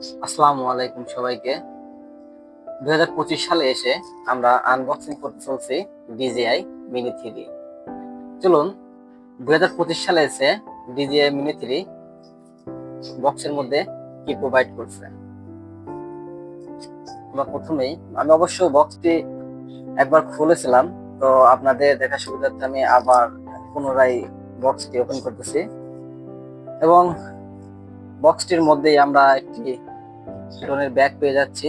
আসসালামু আলাইকুম সবাইকে। 2025 সালে এসে আমরা আনবক্সিং করতে চলছি DJI মিনি 3। চলুন 2025 সালে এসে DJI মিনি 3 বক্সের মধ্যে কি প্রোভাইড করছে। আমরা প্রথমেই আমি অবশ্য বক্সটি একবার খুলেছিলাম, তো আপনাদের দেখা সুবিধার্থে আমি আবার পুনরায় বক্সটি ওপেন করতেছি এবং বক্সটির মধ্যেই আমরা একটি ড্রোনের ব্যাগ পেয়ে যাচ্ছি।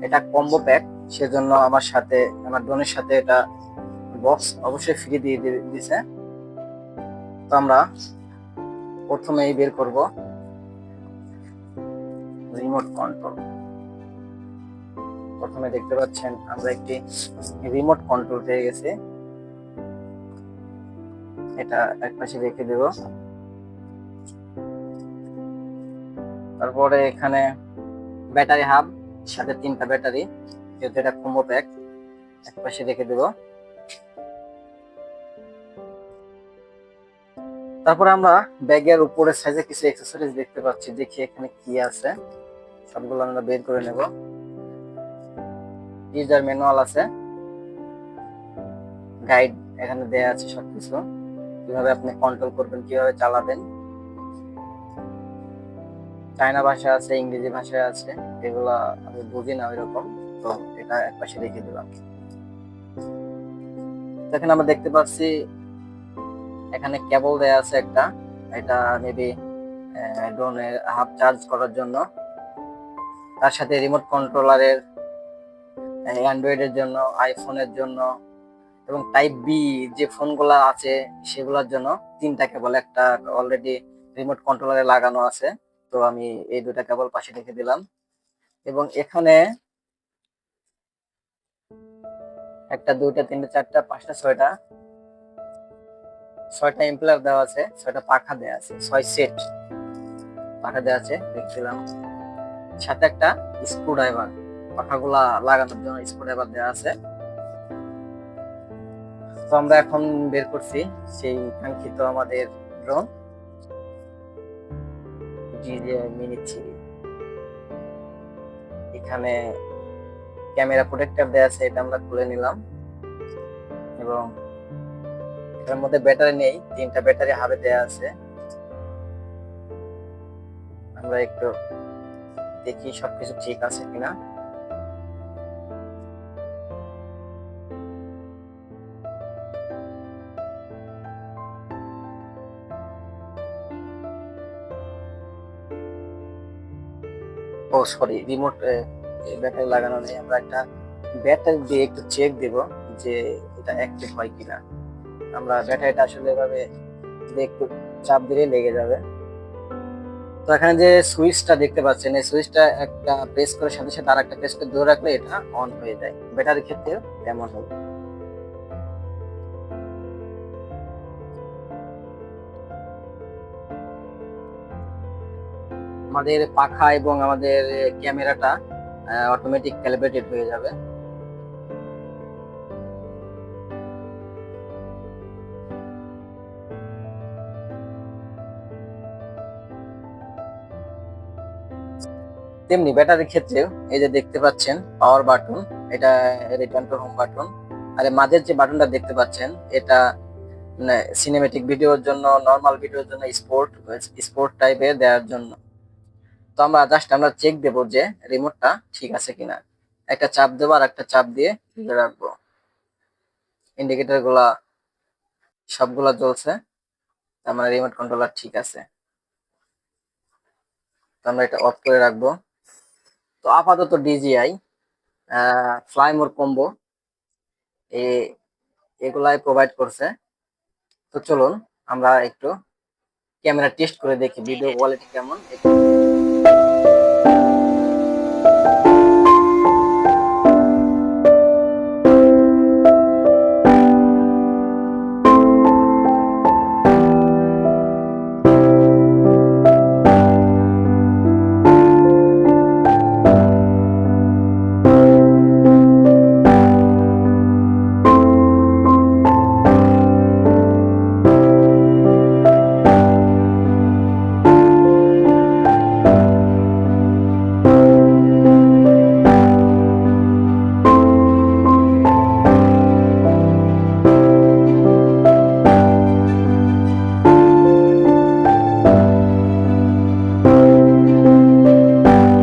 এটা কম্বো প্যাক, সেজন্য আমার ড্রোনের সাথে এটা বক্স অবশ্যই ফ্রি দিয়ে দিয়েছে। তো আমরা প্রথমেই বের করব রিমোট কন্ট্রোল। প্রথমে দেখতে পাচ্ছেন আমরা একটি রিমোট কন্ট্রোল পেয়ে গেছি। এটা একপাশে রেখে দেব। তারপরে এখানে ব্যাটারি হাব, সাথে 3টা ব্যাটারি, যেহেতু এটা কম্বো প্যাক, একপাশে রেখে দেব। তারপরে আমরা ব্যাগের উপরে সাইজে কিছু অ্যাক্সেসরিজ দেখতে পাচ্ছি, দেখি এখানে কি আছে। সবগুলো আমরা বের করে নেব। ইউজার ম্যানুয়াল আছে, গাইড এখানে দেয়া আছে, সবকিছু কিভাবে আপনি কন্ট্রোল করবেন, কিভাবে চালাবেন। চায়না ভাষা আছে, ইংরেজি ভাষায় আছে, এগুলা আমি বুঝি না ওইরকম, তো এটা একপাশে রেখে দিলাম। দেখেন আমরা দেখতে পাচ্ছি এখানে কেবল দেয়া আছে একটা, এটা মেবি ড্রোনের হাফ চার্জ করার জন্য। তার সাথে রিমোট কন্ট্রোলারের, অ্যান্ড্রয়েডের জন্য, আইফোনের জন্য এবং টাইপ বি যে ফোনগুলো আছে সেগুলোর জন্য 3টা কেবল, একটা অলরেডি রিমোট কন্ট্রোলারে লাগানো আছে, তো আমি এই 2টা কেবল পাশে রেখে দিলাম। এবং এখানে 1টা 2টা 3টা 4টা 5টা 6টা ইম্পেলার দেওয়া আছে, 6টা পাখা দেওয়া আছে, 6 সেট পাখা দেওয়া আছে দেখছিলাম। সাথে একটা স্ক্রু ড্রাইভার, পাখাগুলা লাগানোর জন্য স্ক্রু ড্রাইভার দেওয়া আছে। তো আমরা এখন বের করছি সেই কাঙ্ক্ষিত আমাদের ড্রোন DJI মিনি 3। এখানে ক্যামেরা প্রোটেক্টর দেওয়া আছে, এটা আমরা খুলে নিলাম। এবং এটার মধ্যে ব্যাটারি নেই, 3টা ব্যাটারি হাবে দেওয়া আছে। আমরা একটু দেখি সবকিছু ঠিক আছে কিনা। ও সরি, রিমোট ব্যাটারি লাগানো নেই। আমরা একটা ব্যাটারি দিয়ে একটু চেক দেব যে এটা অ্যাক্টিভ হয় কিনা। আমরা ব্যাটারিটা আসলে এভাবে একটু চাপ দিলে লেগে যাবে। তো এখানে যে সুইচটা দেখতে পাচ্ছেন, এই সুইচটা একটা প্রেস করে সাথে সাথে আরেকটা প্রেস করে ধরে রাখলে এটা অন হয়ে যায়। ব্যাটারির ক্ষেত্রে তেমন হবে। আমাদের পাখা এবং আমাদের ক্যামেরাটা অটোমেটিক ক্যালিব্রেটেড হয়ে যাবে। তেমনি ব্যাটারির ক্ষেত্রেও এই যে দেখতে পাচ্ছেন পাওয়ার বাটন, এটা রিটার্ন টু হোম বাটন। আর এর মাঝের যে বাটনটা দেখতে পাচ্ছেন এটা সিনেমেটিক ভিডিওর জন্য, নর্মাল ভিডিওর জন্য, স্পোর্ট স্পোর্ট টাইপের দেওয়ার জন্য। তো আমরা চেক দেব যে রিমোটটা ঠিক আছে কিনা। একটা চাপ দেবো আর একটা চাপ দিয়ে ধরে রাখবো। ইন্ডিকেটর গুলা সবগুলা জ্বলছে, তার মানে রিমোট কন্ট্রোলার ঠিক আছে। তো আমরা এটা অফ করে রাখবো। তো আপাতত DJI ফ্লাই মোর কম্বো এগুলাই প্রোভাইড করছে। তো চলুন আমরা একটু ক্যামেরা টেস্ট করে দেখি ভিডিও কোয়ালিটি কেমন।